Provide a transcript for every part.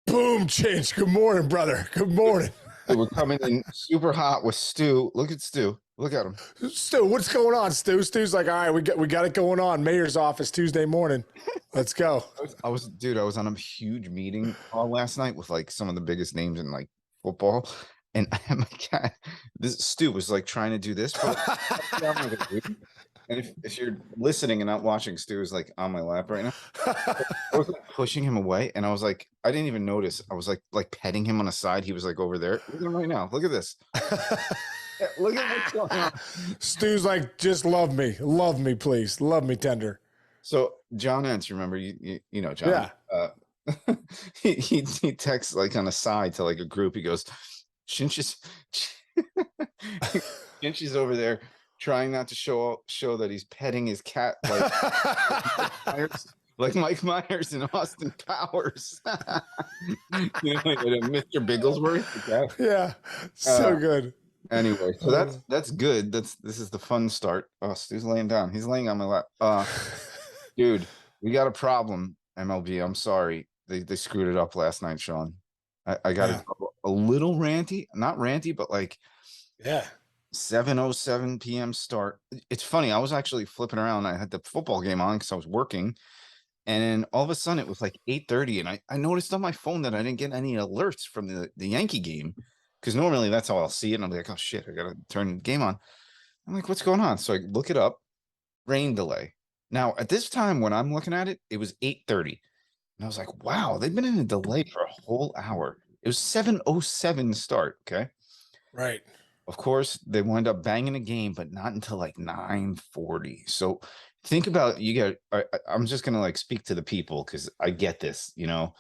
Boom, Chinch. Good morning, brother. Good morning. We're coming in super hot with Stu. Look at Stu. Look at him. Stu, what's going on, Stu? Stu's like, all right, we got it going on. Mayor's office Tuesday morning. Let's go. I was on a huge meeting last night with like some of the biggest names in like football, and my God, this Stu was like trying to do this. And if you're listening and not watching, Stu is like on my lap right now. I was like pushing him away, and I was like, I didn't even notice. I was like petting him on the side. He was like over there. Look at him right now. Look at this. Look at what's going on. Stu's like, just love me, please, love me tender. So John Entz, remember you know John? Yeah. He texts like on a side to like a group. He goes, Shinch is over there trying not to show that he's petting his cat like Mike Myers and Austin Powers. You know, like Mr. Bigglesworth. Yeah, so good. Anyway, so that's good. This is the fun start. Oh, Stu's laying down. He's laying on my lap. Dude, we got a problem, MLB. I'm sorry. They screwed it up last night, Sean. I got a little ranty, not ranty, but like 7:07 p.m. start. It's funny. I was actually flipping around. I had the football game on because I was working. And then all of a sudden it was like 8:30. And I noticed on my phone that I didn't get any alerts from the Yankee game. Because normally that's how I'll see it. And I'm like, oh, shit, I got to turn the game on. I'm like, what's going on? So I look it up. Rain delay. Now, at this time when I'm looking at it, it was 8:30. And I was like, wow, they've been in a delay for a whole hour. It was 7:07 start. Okay. Right. Of course, they wind up banging a game, but not until like 9:40. So think about I'm just going to like speak to the people because I get this, you know.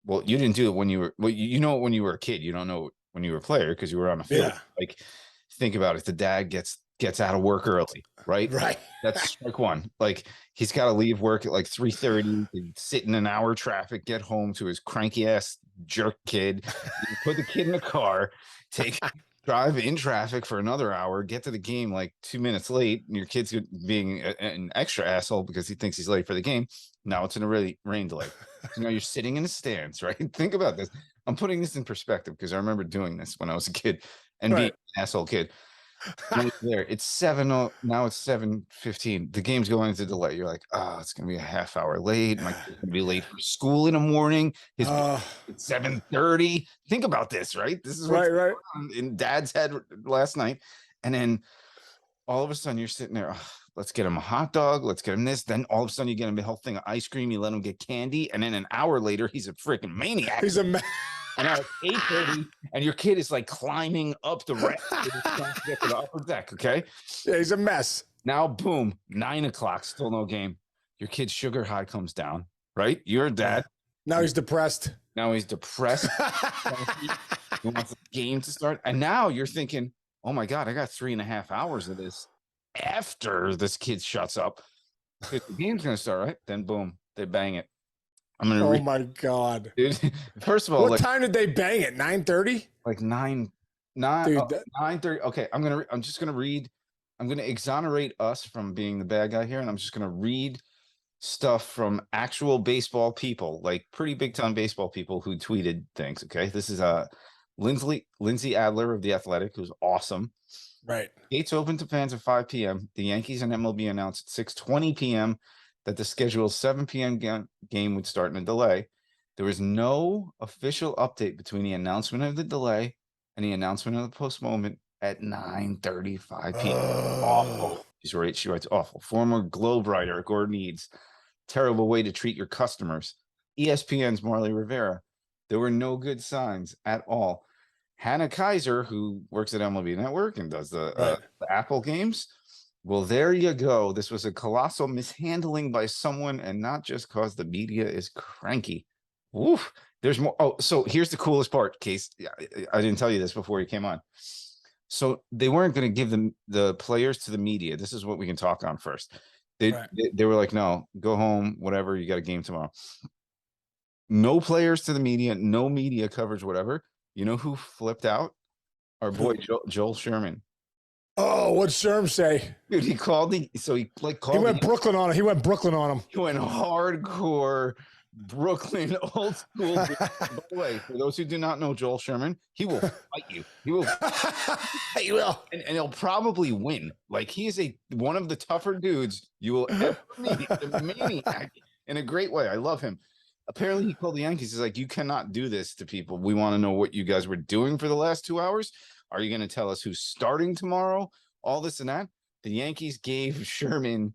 Well, you didn't do it when you were, when you were a kid. You don't know when you were a player because you were on a field. Yeah. Like, think about it. The dad gets out of work early, right? Right. That's strike one. Like, he's got to leave work at like 3:30, sit in an hour traffic, get home to his cranky ass jerk kid, put the kid in the car, drive in traffic for another hour, get to the game like 2 minutes late, and your kid's being an extra asshole because he thinks he's late for the game. Now it's in a really rain delay. So now you're sitting in the stands, right? Think about this. I'm putting this in perspective because I remember doing this when I was a kid and being an asshole kid. There, it's 7. Now it's 7:15. The game's going into delay. You're like, it's gonna be a half hour late. My kid's gonna be late for school in the morning. It's 7:30. Think about this, right? This is what's going on in Dad's head last night. And then all of a sudden you're sitting there. Let's get him a hot dog. Let's get him this. Then all of a sudden you get him a whole thing of ice cream. You let him get candy, and then an hour later he's a freaking maniac. He's a and now it's 8:30, and your kid is like climbing up the ramp to get to the upper deck. Okay. Yeah, he's a mess. Now, boom, 9 o'clock, still no game. Your kid's sugar high comes down, right? You're a dad. Now he's depressed. He wants the game to start. And now you're thinking, oh my God, I got 3.5 hours of this after this kid shuts up. The game's going to start, right? Then boom, they bang it. I'm going to Oh my God. Dude, first of all, what time did they bang it? 9:30? Like 9:30. Okay, I'm just gonna read. I'm gonna exonerate us from being the bad guy here, and I'm just gonna read stuff from actual baseball people, like pretty big time baseball people who tweeted things. Okay, this is Lindsay Adler of The Athletic, who's awesome. Right. Gates open to fans at 5 p.m. The Yankees and MLB announced at 6:20 p.m. that the scheduled 7 p.m. game would start in a delay. There was no official update between the announcement of the delay and the announcement of the postponement at 9:35 p.m. Awful. She writes, awful. Former Globe writer Gordon Eads. Terrible way to treat your customers. ESPN's Marley Rivera. There were no good signs at all. Hannah Kaiser, who works at MLB Network and does the Apple games. Well, there you go. This was a colossal mishandling by someone, and not just because the media is cranky. Woof. There's more. Oh, so here's the coolest part, Case. I didn't tell you this before you came on. So they weren't going to give the players to the media. This is what we can talk on first. They were like, no, go home, whatever. You got a game tomorrow. No players to the media, no media coverage, whatever. You know who flipped out? Our boy Joel Sherman. Oh, what'd Sherm say? Dude, he called He went Brooklyn on him. He went Brooklyn on him. He went hardcore Brooklyn old school. By the way, for those who do not know Joel Sherman, he will fight you. He will. He will. And he'll probably win. Like, he is one of the tougher dudes you will ever meet. A maniac in a great way. I love him. Apparently, he called the Yankees. He's like, you cannot do this to people. We want to know what you guys were doing for the last 2 hours. Are you going to tell us who's starting tomorrow? All this and that. The Yankees gave Sherman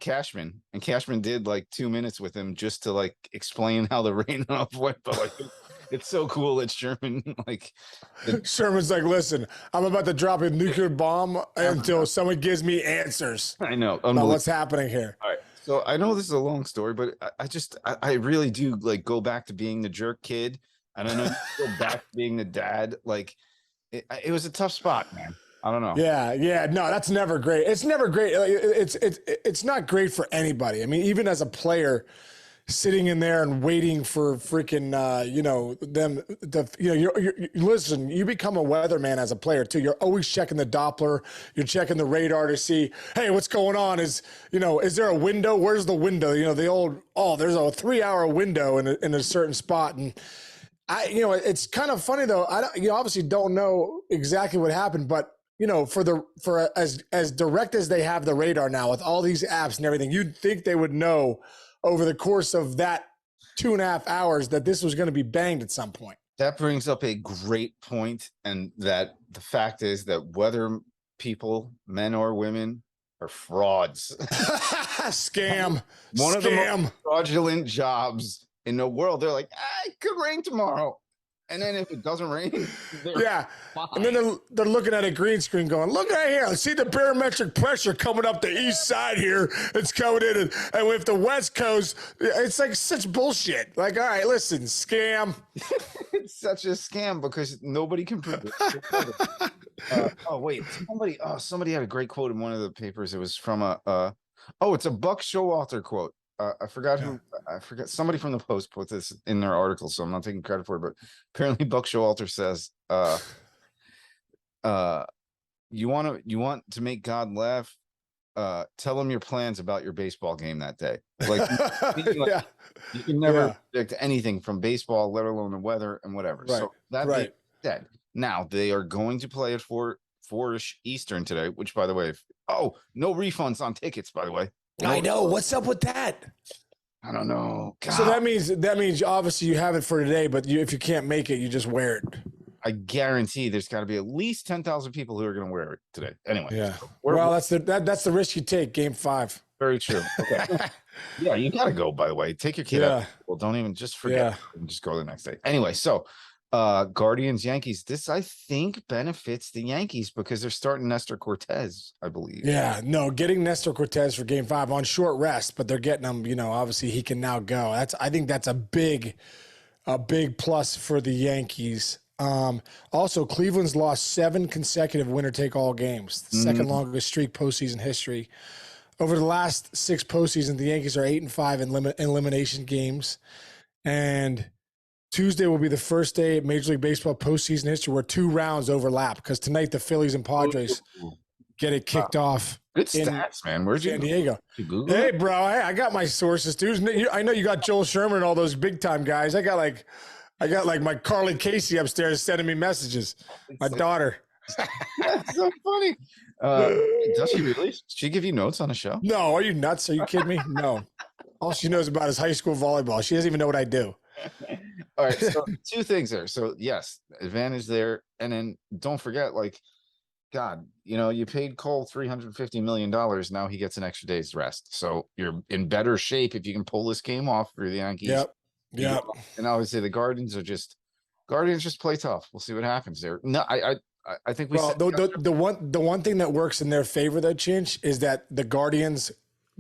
Cashman, and Cashman did like 2 minutes with him just to like explain how the rainout went. But like, it's so cool that Sherman Sherman's like, listen, I'm about to drop a nuclear bomb until someone gives me answers. I know about what's happening here. All right. So I know this is a long story, but I really do like go back to being the jerk kid. I don't know, go back to being the dad. Like it was a tough spot, man. I don't know. Yeah. No, that's never great. It's never great. It's not great for anybody. I mean, even as a player, sitting in there and waiting for freaking, listen, you become a weatherman as a player too. You're always checking the Doppler. You're checking the radar to see, hey, what's going on? Is there a window? Where's the window? There's a 3-hour window in a certain spot. And it's kind of funny though. You obviously don't know exactly what happened, but for as direct as they have the radar now with all these apps and everything, you'd think they would know over the course of that 2.5 hours that this was going to be banged at some point. That brings up a great point, and that the fact is that whether people, men or women, are frauds. Scam. One of the most fraudulent jobs in the world. They're like, it could rain tomorrow. And then if it doesn't rain, fine. And then they're looking at a green screen going, look right here. See the barometric pressure coming up the east side here. It's coming in. And with the West Coast, it's like such bullshit. Like, all right, listen, scam. It's such a scam because nobody can predict. Wait, somebody had a great quote in one of the papers. It was from it's a Buck Showalter quote. I forgot somebody from the Post put this in their article, so I'm not taking credit for it, but apparently Buck Showalter says, you want to make God laugh, tell him your plans about your baseball game that day. Like, you can never predict anything from baseball, let alone the weather and whatever. Right. So that being said, now they are going to play at 4-ish Eastern today, which, by the way, no refunds on tickets, by the way. I know. What's up with that? I don't know. God. So that means obviously you have it for today, but if you can't make it, you just wear it. I guarantee there's got to be at least 10,000 people who are going to wear it today. Anyway. Yeah. So that's the risk you take. Game 5. Very true. Okay. Yeah, you got to go, by the way. Take your kid out. Well, don't even just forget. Just go the next day. Anyway, so Guardians, Yankees. This, I think, benefits the Yankees because they're starting Nestor Cortez, I believe. Yeah, no, getting Nestor Cortez for Game 5 on short rest, but they're getting him. Obviously he can now go. I think that's a big plus for the Yankees. Also, Cleveland's lost 7 consecutive winner-take-all games, the second longest streak postseason history. Over the last 6 postseasons, the Yankees are 8-5 in elimination games, and Tuesday will be the first day of Major League Baseball postseason history where 2 rounds overlap, because tonight the Phillies and Padres get it kicked off. Good stats, man. Where's San Diego? Hey, bro, I got my sources, dude. I know you got Joel Sherman and all those big time guys. I got like my Carly Casey upstairs sending me messages. My daughter. That's so funny. Does she really? Did she give you notes on the show? No, are you nuts? Are you kidding me? No. All she knows about is high school volleyball. She doesn't even know what I do. All right, so 2 things there. So yes, advantage there, and then don't forget, like, God, you paid Cole $350 million. Now he gets an extra day's rest, so you're in better shape if you can pull this game off for the Yankees. Yep. And I would say the Guardians just play tough. We'll see what happens there. No, I think we. Well, the one thing that works in their favor, though, Chinch, is that the Guardians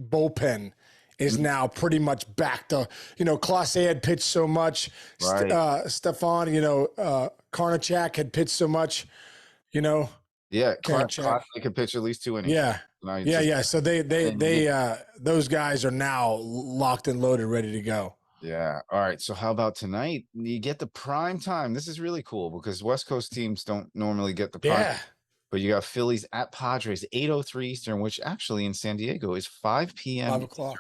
bullpen is now pretty much back to, Clase had pitched so much. Right. Stefan, Karnachak had pitched so much, Yeah, Clase could pitch at least 2 innings. Yeah. So they those guys are now locked and loaded, ready to go. Yeah. All right. So how about tonight? You get the prime time. This is really cool because West Coast teams don't normally get the prime. Yeah. But you got Phillies at Padres, 8:03 Eastern, which actually in San Diego is 5 p.m. 5 o'clock.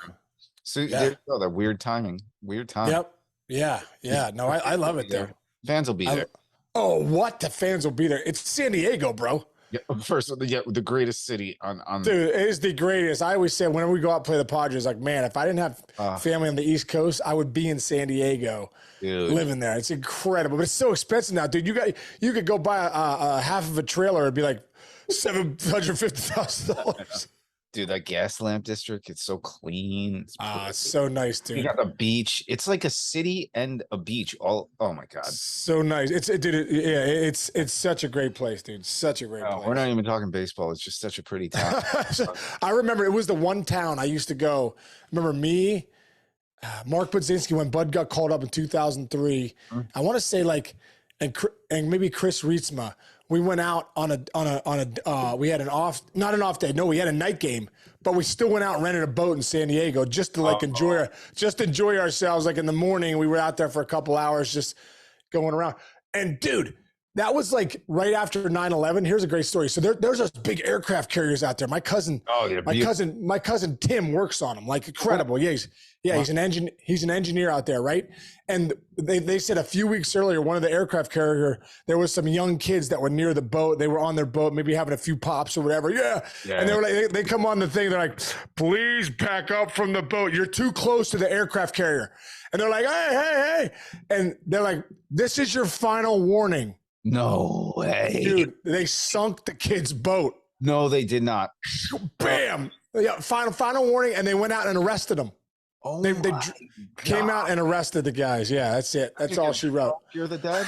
So there Yeah. you go. That weird timing. Weird time. Yep. Yeah. Yeah. No, I Fans will love be it there. though. Fans will be I, there. oh, what? The fans will be there. It's San Diego, bro. Yeah, first, yeah, the greatest city on. Dude, it is the greatest. I always say whenever we go out and play the Padres, like, man, if I didn't have family on the East Coast, I would be in San Diego, Dude. living there. It's incredible, but it's so expensive now, dude. You could go buy a half of a trailer and be like $750,000. Dude, that gas lamp district, it's so clean. It's So nice, you dude. got the beach. It's like a city and a beach. All oh my god. So nice. It's such a great place, dude. Such a great place. We're not even talking baseball. It's just such a pretty town. I remember it was the one town I used to go. Remember me, Mark Budzinski, when Bud got called up in 2003. I want to say and maybe Chris Rietzma. We went out on we had not an off day. No, we had a night game, but we still went out and rented a boat in San Diego just to enjoy ourselves. Like in the morning, we were out there for a couple hours, just going around. And dude, that was like right after 9/11. Here's a great story. So there's those big aircraft carriers out there. My cousin Tim works on them. Like incredible. He's an engineer out there, right? And they said a few weeks earlier, one of the aircraft carrier, there was some young kids that were near the boat. They were on their boat, maybe having a few pops or whatever. Yeah. And they were like, they come on the thing. They're like, please back up from the boat. You're too close to the aircraft carrier. And they're like, hey. And they're like, this is your final warning. No way. Dude, they sunk the kid's boat. No, they did not. Bam. Yeah, final warning. And they went out and arrested them. Oh, they came out and arrested the guys. Yeah, that's it. That's all she wrote. You're the dad?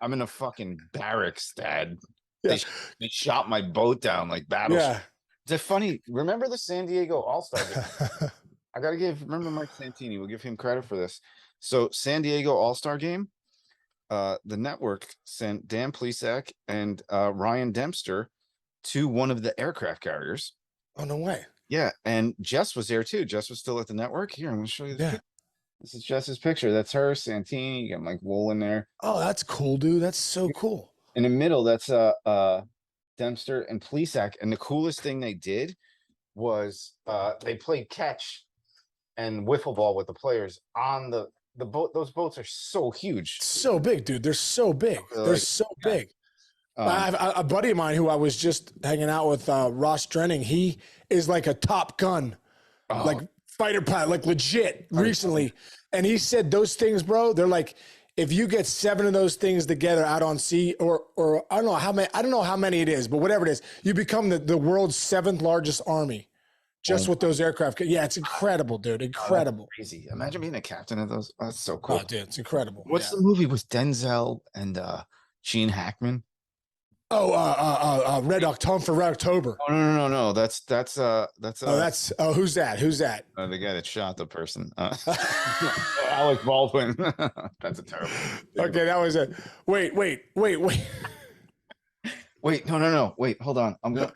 I'm in a fucking barracks, Dad. Yeah. They shot my boat down like battleship. Yeah. It's funny. Remember the San Diego All-Star game? Remember Mike Santini. We'll give him credit for this. So San Diego All-Star game, the network sent Dan Plesac and Ryan Dempster to one of the aircraft carriers. Oh, no way. Yeah, and Jess was there too. Jess was still at the network. Here, I'm going to show you this. Yeah. This is Jess's picture. That's her, Santini. You got Mike Wool in there. Oh, that's cool, dude. That's so cool. In the middle, that's Dempster and Plesac. And the coolest thing they did was they played catch and wiffle ball with the players on the boat. Those boats are so huge. So big, dude. They're so big. They're so big. I have a buddy of mine who I was just hanging out with, Ross Drenning. He is like a Top Gun, like fighter pilot, like legit recently. And he said those things, bro, they're like, if you get 7 of those things together out on sea, or I don't know how many it is, but whatever it is, you become the world's 7th largest army just with those aircraft. Yeah, it's incredible, dude. Incredible. Crazy. Imagine being a captain of those. That's so cool. Oh, dude, it's incredible. What's the movie with Denzel and Gene Hackman? Oh, Red October. Oh, no. That's who's that? The guy that shot the person. Alec Baldwin. That's a terrible. Okay, that was it. Wait. Wait, no. Wait, hold on. I'm gonna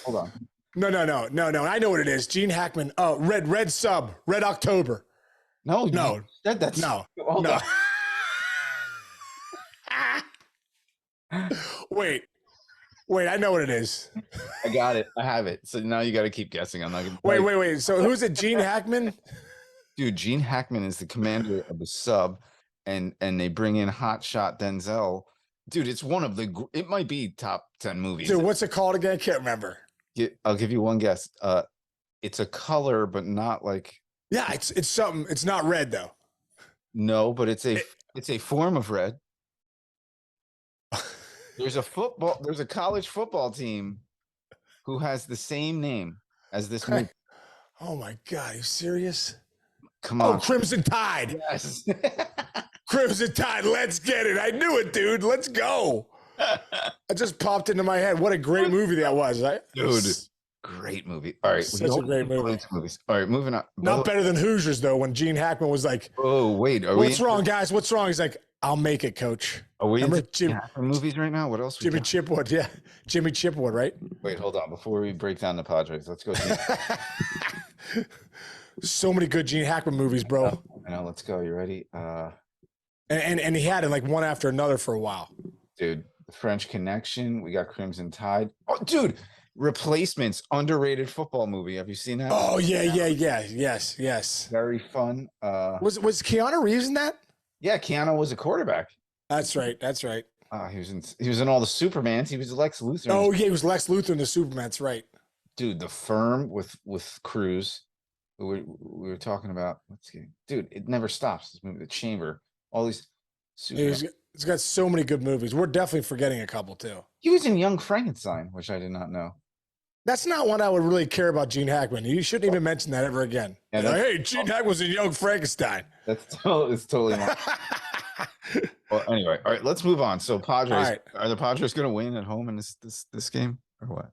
hold on. No. I know what it is. Gene Hackman. Oh, Red October. No. That's no. Hold on. Wait, I know what it is. I got it. I have it. So now you got to keep guessing. I'm not gonna wait. So who's it? Gene Hackman? Dude, Gene Hackman is the commander of the sub, and they bring in hotshot Denzell. Dude, it's one of it might be top 10 movies. Dude, what's it called again? I can't remember. I'll give you one guess. It's a color, but not like. Yeah, it's something. It's not red though. No, but it's a form of red. There's a college football team who has the same name as this movie. Oh my God, are you serious? Come on. Oh, Crimson Tide. Yes. Crimson Tide. Let's get it. I knew it, dude. Let's go. It just popped into my head. What a great movie that was. Right? Dude, great movie. All right. Such a great movie. All right, moving on. Not better than Hoosiers, though, when Gene Hackman was like, oh, wait. What's wrong, guys? What's wrong? He's like, I'll make it, coach. Are we in movies right now? What else? Jimmy Chipwood, yeah. Jimmy Chipwood, right? Wait, hold on. Before we break down the Padres, let's go. So many good Gene Hackman movies, bro. I know. Let's go. You ready? And he had it like one after another for a while. Dude, The French Connection. We got Crimson Tide. Oh, dude, Replacements, underrated football movie. Have you seen that? Oh yeah, yes. Very fun. Was Keanu Reeves in that? Yeah, Keanu was a quarterback. That's right. He was in all the Supermans. He was Lex Luthor. Oh yeah, he was Lex Luthor in the Superman. That's right. Dude, The Firm with Cruz. We were talking about. Dude, it never stops. This movie, The Chamber, all these. It's got so many good movies. We're definitely forgetting a couple too. He was in Young Frankenstein, which I did not know. That's not one I would really care about. Gene Hackman. You shouldn't even mention that ever again. Yeah, like, hey, Gene Hackman was in Young Frankenstein. It's totally not. Well, anyway, all right, let's move on. So Padres, are the Padres going to win at home in this game or what?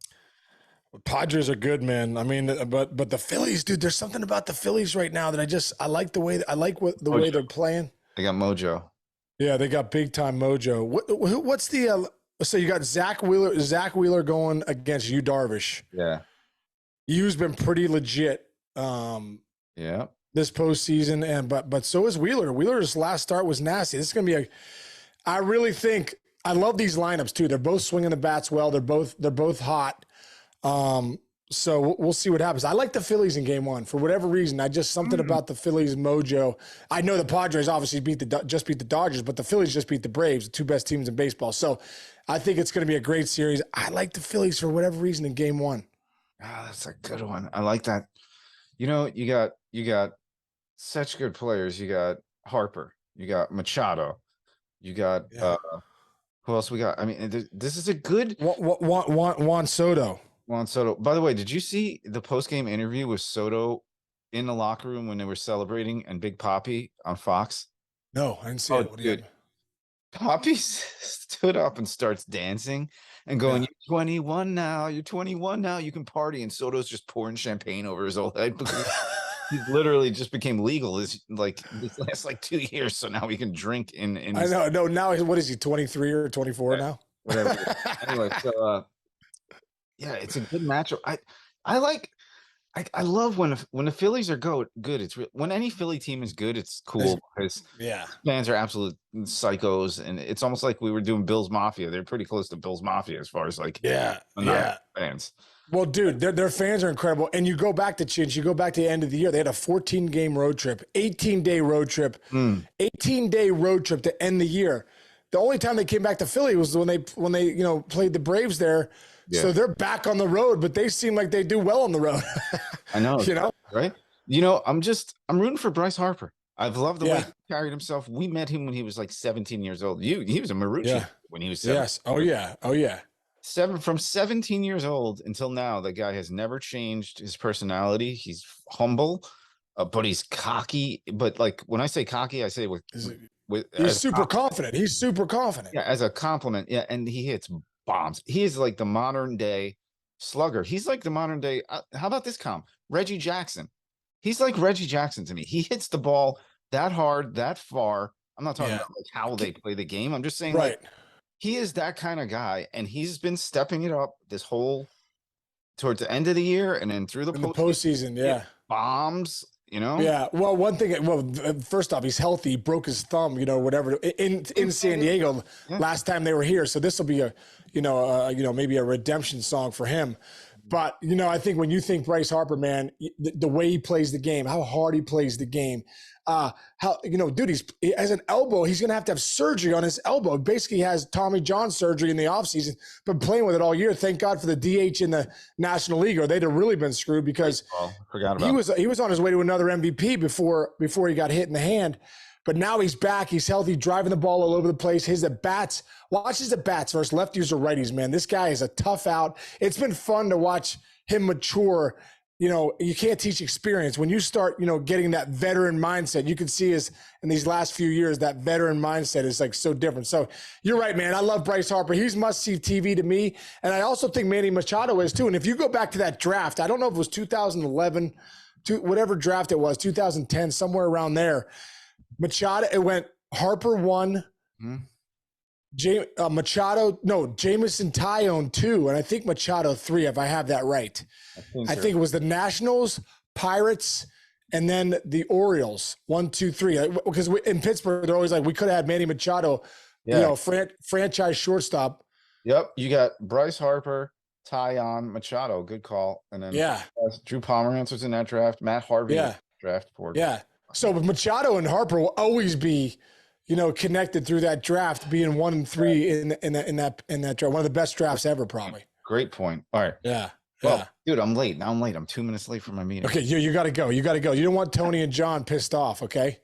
Padres are good, man. I mean, but the Phillies, dude, there's something about the Phillies right now that I like the way way they're playing. They got mojo. Yeah, they got big time mojo. What's the so you got Zach Wheeler going against Yu Darvish. Yeah. Yu's been pretty legit. Yeah. This postseason, but so is Wheeler. Wheeler's last start was nasty. This is gonna be I really think I love these lineups too. They're both swinging the bats well. They're both hot. So we'll see what happens. I like the Phillies in game one for whatever reason. I just something about the Phillies mojo. I know the Padres obviously just beat the Dodgers, but the Phillies just beat the Braves, the two best teams in baseball. So I think it's going to be a great series. I like the Phillies for whatever reason in game one. Oh, that's a good one. I like that. You know, you got such good players. You got Harper, you got Machado, you got who else we got? I mean, this is a good Juan Soto. Juan Soto. By the way, did you see the post-game interview with Soto in the locker room when they were celebrating and Big Papi on Fox? No, I didn't see it. What dude. Papi stood up and starts dancing and going, "You're 21 now. You're 21 now. You can party." And Soto's just pouring champagne over his old head because he literally just became legal this last 2 years. So now he can drink in I know. No, now what is he? 23 or 24 now? Whatever. Anyway, so yeah, it's a good matchup. I love when the Phillies are good. It's when any Philly team is good, it's cool because fans are absolute psychos, and it's almost like we were doing Bills Mafia. They're pretty close to Bills Mafia as far as fans. Well, dude, their fans are incredible. And you go back to the end of the year. They had a 14-game road trip, 18-day road trip, 18-day road trip to end the year. The only time they came back to Philly was when they played the Braves there. Yeah. So they're back on the road, but they seem like they do well on the road. I know, right? I'm rooting for Bryce Harper. I've loved the way he carried himself. We met him when he was like 17 years old. He was a Marucci when he was 7. Yes. Oh yeah. From 17 years old until now, the guy has never changed his personality. He's humble, but he's cocky. But like when I say cocky, I say he's super confident. He's super confident. Yeah, as a compliment. Yeah, and he hits bombs. He is like the modern day slugger. He's like the modern day. How about this comp? Reggie Jackson. He's like Reggie Jackson to me. He hits the ball that hard, that far. I'm not talking about like how they play the game. I'm just saying like he is that kind of guy, and he's been stepping it up this whole towards the end of the year and then through the postseason. Yeah, bombs. Yeah. Well, one thing. Well, first off, he's healthy. He broke his thumb. Whatever in San Diego last time they were here. So this will be maybe a redemption song for him. But I think when you think Bryce Harper, man, the way he plays the game, how hard he plays the game, dude, he has an elbow. He's going to have surgery on his elbow. Basically, he has Tommy John surgery in the offseason. Been playing with it all year. Thank God for the DH in the National League, or they'd have really been screwed because he was on his way to another MVP before he got hit in the hand. But now he's back. He's healthy, driving the ball all over the place. His at-bats, watch his at-bats versus lefties or righties, man. This guy is a tough out. It's been fun to watch him mature. You can't teach experience. When you start, getting that veteran mindset, you can see in these last few years, that veteran mindset is like so different. So you're right, man. I love Bryce Harper. He's must-see TV to me. And I also think Manny Machado is too. And if you go back to that draft, I don't know if it was 2011, whatever draft it was, 2010, somewhere around there. Machado, it went Harper 1, Machado, no, Jameson Tyone 2, and I think Machado 3, if I have that right. I think it was the Nationals, Pirates, and then the Orioles, 1, 2, 3. Because in Pittsburgh, they're always like, we could have had Manny Machado, franchise shortstop. Yep, you got Bryce Harper, Tyon Machado, good call. And then Yeah. Drew Pomerantz's in that draft. Matt Harvey Yeah. draft. Poor Yeah. So but Machado and Harper will always be, connected through that draft, being 1 and 3 in that draft. One of the best drafts ever, probably. Great point. All right. Yeah. Well, Yeah. dude, I'm late. Now I'm late. I'm 2 minutes late for my meeting. Okay, you got to go. You got to go. You don't want Tony and John pissed off, okay?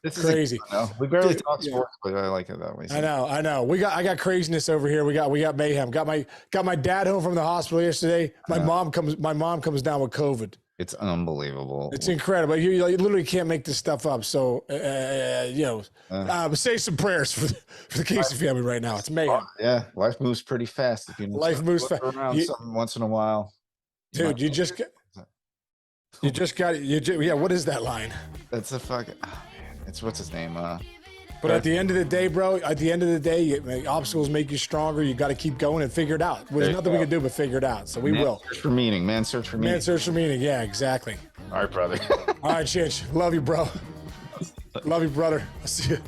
This Crazy. No, we barely Dude, talk sports, but I like it that way. So. I know. I got craziness over here. We got mayhem. Got my dad home from the hospital yesterday. My mom comes down with COVID. It's unbelievable. It's incredible. You literally can't make this stuff up. So, say some prayers for the Casey family right now. It's mayhem. Yeah, life moves pretty fast. If you Life moves fast. Around something once in a while, dude. You just got. Yeah. What is that line? That's a fucking. Oh, man. It's what's his name? But at the end of the day, bro, obstacles make you stronger. You got to keep going and figure it out. There's nothing we can do but figure it out. So we will. Search for meaning, man. Search for meaning. Man, search for meaning. Yeah, exactly. All right, brother. All right, Chinch. Love you, bro. Love you, brother. I'll see you.